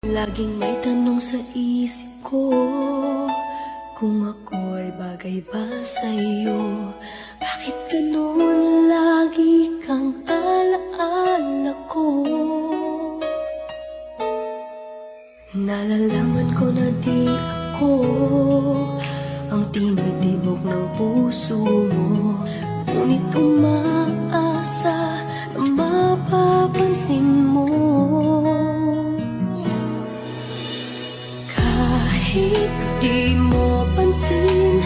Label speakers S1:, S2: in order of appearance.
S1: Laging may tanong sa isip ko, kung ako'y bagay ba sa'yo? Bakit ganun lagi kang alaala ko? Nalalaman ko na di ako ang tinitibok ng puso mo, ngunit umaasa na mapapansin mo. Kahit di mo pansin,